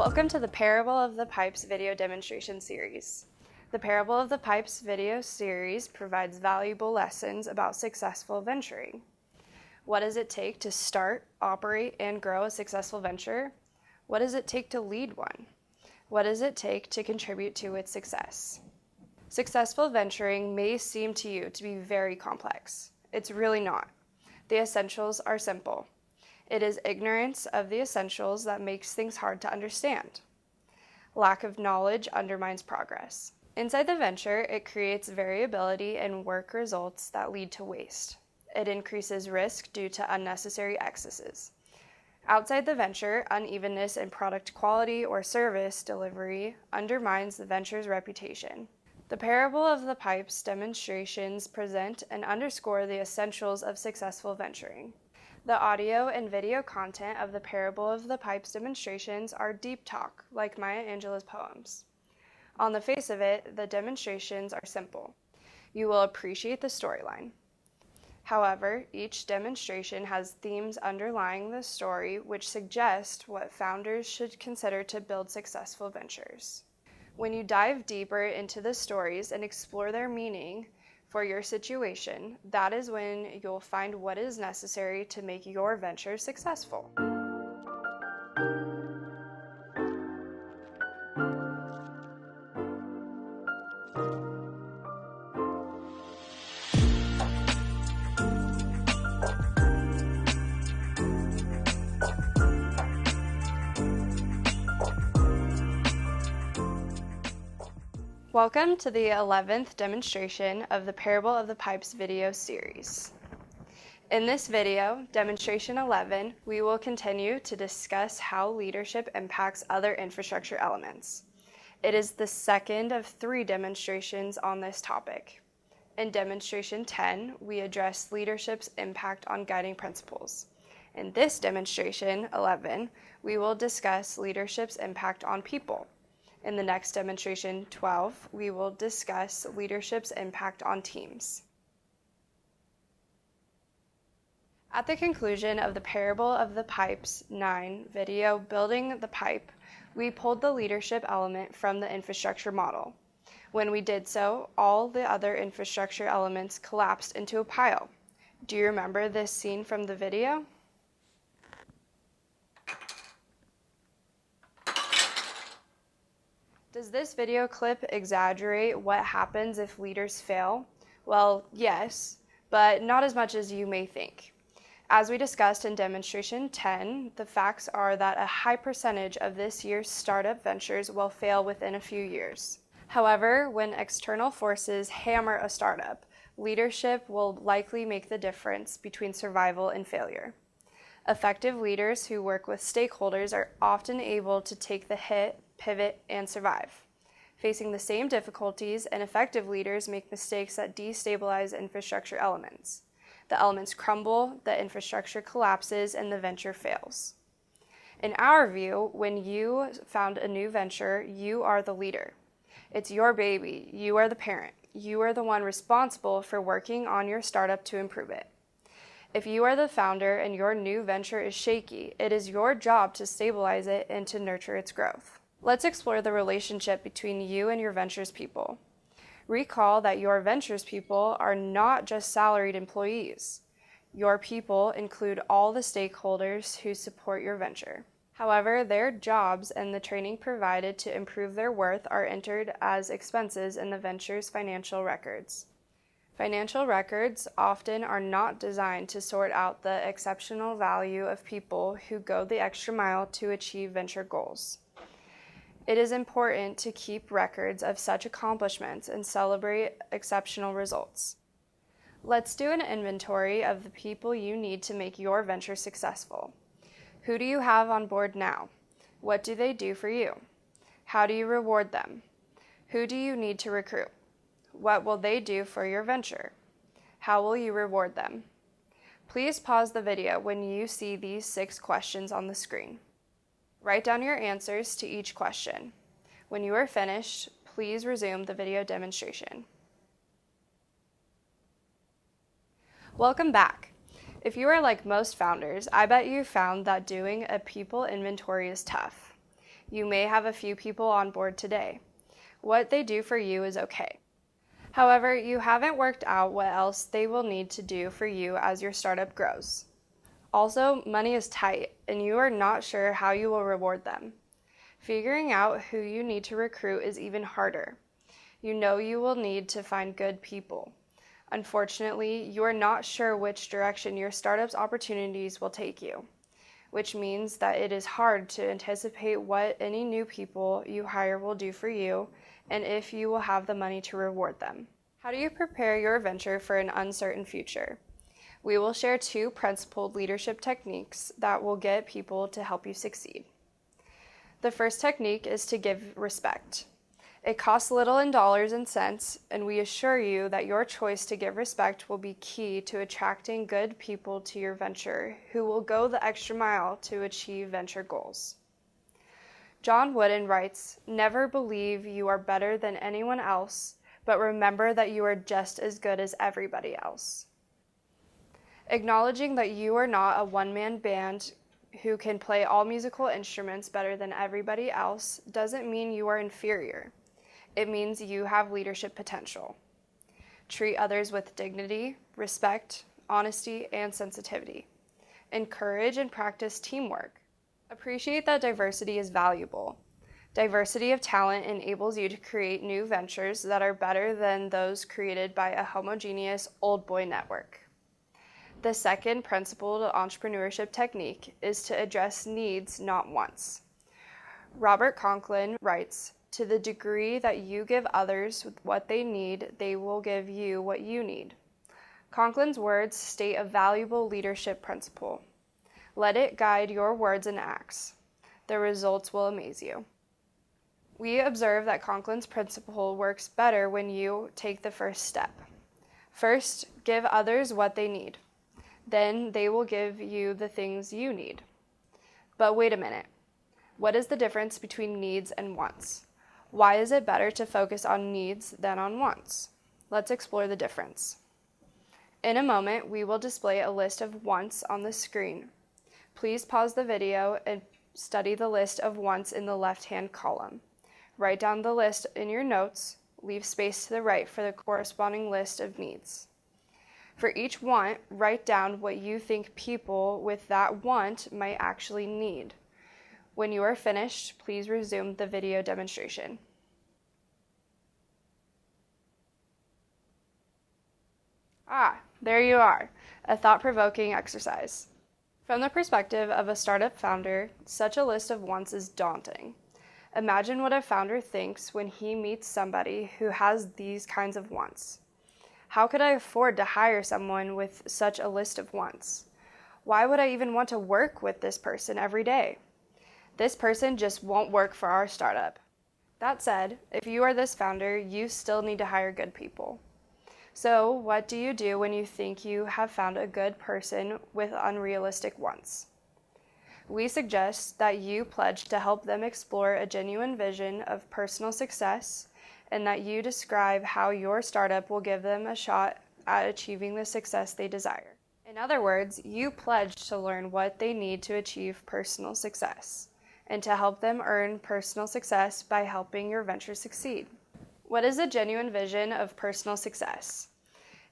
Welcome to the Parable of the Pipes video demonstration series. The Parable of the Pipes video series provides valuable lessons about successful venturing. What does it take to start, operate, and grow a successful venture? What does it take to lead one? What does it take to contribute to its success? Successful venturing may seem to you to be very complex. It's really not. The essentials are simple. It is ignorance of the essentials that makes things hard to understand. Lack of knowledge undermines progress. Inside the venture, it creates variability in work results that lead to waste. It increases risk due to unnecessary excesses. Outside the venture, unevenness in product quality or service delivery undermines the venture's reputation. The Parable of the Pipes demonstrations present and underscore the essentials of successful venturing. The audio and video content of the Parable of the Pipes demonstrations are deep talk, like Maya Angelou's poems. On the face of it, the demonstrations are simple. You will appreciate the storyline. However, each demonstration has themes underlying the story which suggest what founders should consider to build successful ventures. When you dive deeper into the stories and explore their meaning for your situation, that is when you'll find what is necessary to make your venture successful. Welcome to the 11th demonstration of the Parable of the Pipes video series. In this video, demonstration 11, we will continue to discuss how leadership impacts other infrastructure elements. It is the second of 3 demonstrations on this topic. In demonstration 10, we address leadership's impact on guiding principles. In this demonstration 11, we will discuss leadership's impact on people. In the next demonstration, 12, we will discuss leadership's impact on teams. At the conclusion of the Parable of the Pipes 9 video, Building the Pipe, we pulled the leadership element from the infrastructure model. When we did so, all the other infrastructure elements collapsed into a pile. Do you remember this scene from the video? Does this video clip exaggerate what happens if leaders fail? Well, yes, but not as much as you may think. As we discussed in demonstration 10, the facts are that a high percentage of this year's startup ventures will fail within a few years. However, when external forces hammer a startup, leadership will likely make the difference between survival and failure. Effective leaders who work with stakeholders are often able to take the hit, pivot, and survive. Facing the same difficulties, and effective leaders make mistakes that destabilize infrastructure elements. The elements crumble, the infrastructure collapses, and the venture fails. In our view, when you found a new venture, you are the leader. It's your baby. You are the parent. You are the one responsible for working on your startup to improve it. If you are the founder and your new venture is shaky, it is your job to stabilize it and to nurture its growth. Let's explore the relationship between you and your venture's people. Recall that your venture's people are not just salaried employees. Your people include all the stakeholders who support your venture. However, their jobs and the training provided to improve their worth are entered as expenses in the venture's financial records. Financial records often are not designed to sort out the exceptional value of people who go the extra mile to achieve venture goals. It is important to keep records of such accomplishments and celebrate exceptional results. Let's do an inventory of the people you need to make your venture successful. Who do you have on board now? What do they do for you? How do you reward them? Who do you need to recruit? What will they do for your venture? How will you reward them? Please pause the video when you see these 6 questions on the screen. Write down your answers to each question. When you are finished, please resume the video demonstration. Welcome back. If you are like most founders, I bet you found that doing a people inventory is tough. You may have a few people on board today. What they do for you is okay. However, you haven't worked out what else they will need to do for you as your startup grows. Also, money is tight, and you are not sure how you will reward them. Figuring out who you need to recruit is even harder. You know you will need to find good people. Unfortunately, you are not sure which direction your startup's opportunities will take you, which means that it is hard to anticipate what any new people you hire will do for you and if you will have the money to reward them. How do you prepare your venture for an uncertain future? We will share 2 principled leadership techniques that will get people to help you succeed. The first technique is to give respect. It costs little in dollars and cents, and we assure you that your choice to give respect will be key to attracting good people to your venture who will go the extra mile to achieve venture goals. John Wooden writes, "Never believe you are better than anyone else, but remember that you are just as good as everybody else." Acknowledging that you are not a one-man band who can play all musical instruments better than everybody else doesn't mean you are inferior. It means you have leadership potential. Treat others with dignity, respect, honesty, and sensitivity. Encourage and practice teamwork. Appreciate that diversity is valuable. Diversity of talent enables you to create new ventures that are better than those created by a homogeneous old boy network. The second principled entrepreneurship technique is to address needs, not wants. Robert Conklin writes, "To the degree that you give others what they need, they will give you what you need." Conklin's words state a valuable leadership principle. Let it guide your words and acts. The results will amaze you. We observe that Conklin's principle works better when you take the first step. First, give others what they need. Then they will give you the things you need. But wait a minute. What is the difference between needs and wants? Why is it better to focus on needs than on wants? Let's explore the difference. In a moment, we will display a list of wants on the screen. Please pause the video and study the list of wants in the left-hand column. Write down the list in your notes. Leave space to the right for the corresponding list of needs. For each want, write down what you think people with that want might actually need. When you are finished, please resume the video demonstration. There you are, a thought-provoking exercise. From the perspective of a startup founder, such a list of wants is daunting. Imagine what a founder thinks when he meets somebody who has these kinds of wants. How could I afford to hire someone with such a list of wants? Why would I even want to work with this person every day? This person just won't work for our startup. That said, if you are this founder, you still need to hire good people. So, what do you do when you think you have found a good person with unrealistic wants? We suggest that you pledge to help them explore a genuine vision of personal success and that you describe how your startup will give them a shot at achieving the success they desire. In other words, you pledge to learn what they need to achieve personal success and to help them earn personal success by helping your venture succeed. What is a genuine vision of personal success?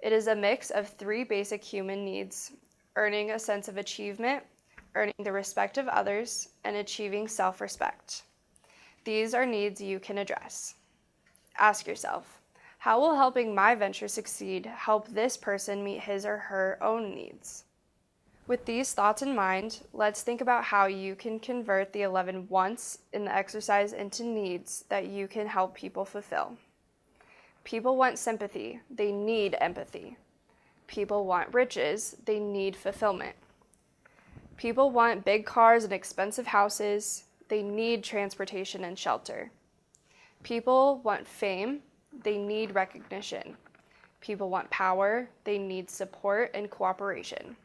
It is a mix of 3 basic human needs: earning a sense of achievement, earning the respect of others, and achieving self-respect. These are needs you can address. Ask yourself, how will helping my venture succeed help this person meet his or her own needs? With these thoughts in mind, let's think about how you can convert the 11 wants in the exercise into needs that you can help people fulfill. People want sympathy, they need empathy. People want riches, they need fulfillment. People want big cars and expensive houses, they need transportation and shelter. People want fame, they need recognition. People want power, they need support and cooperation.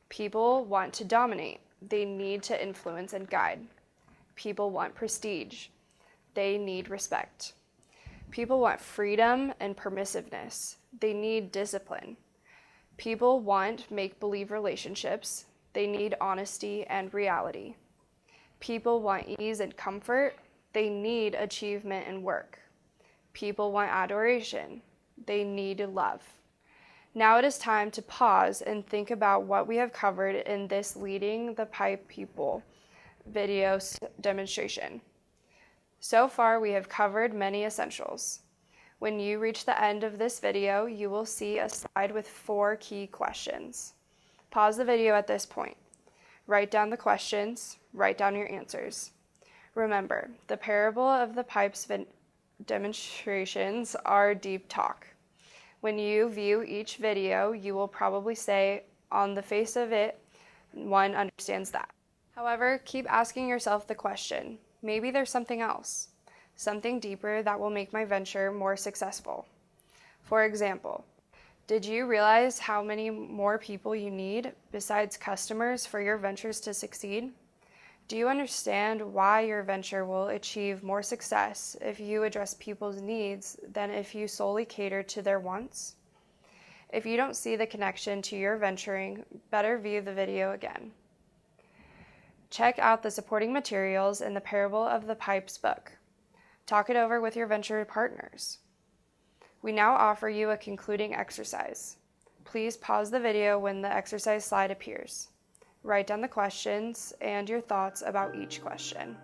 People want to dominate, they need to influence and guide. People want prestige, they need respect. People want freedom and permissiveness, they need discipline. People want make-believe relationships, they need honesty and reality. People want ease and comfort. They need achievement and work. People want adoration. They need love. Now it is time to pause and think about what we have covered in this Leading the Pipe People video demonstration. So far, we have covered many essentials. When you reach the end of this video, you will see a slide with 4 key questions. Pause the video at this point. Write down the questions, write down your answers. Remember, the parable of the pipes demonstrations are deep talk. When you view each video, you will probably say, on the face of it, one understands that. However, keep asking yourself the question, maybe there's something else, something deeper that will make my venture more successful. For example, did you realize how many more people you need besides customers for your ventures to succeed? Do you understand why your venture will achieve more success if you address people's needs than if you solely cater to their wants? If you don't see the connection to your venturing, better view the video again. Check out the supporting materials in the Parable of the Pipes book. Talk it over with your venture partners. We now offer you a concluding exercise. Please pause the video when the exercise slide appears. Write down the questions and your thoughts about each question.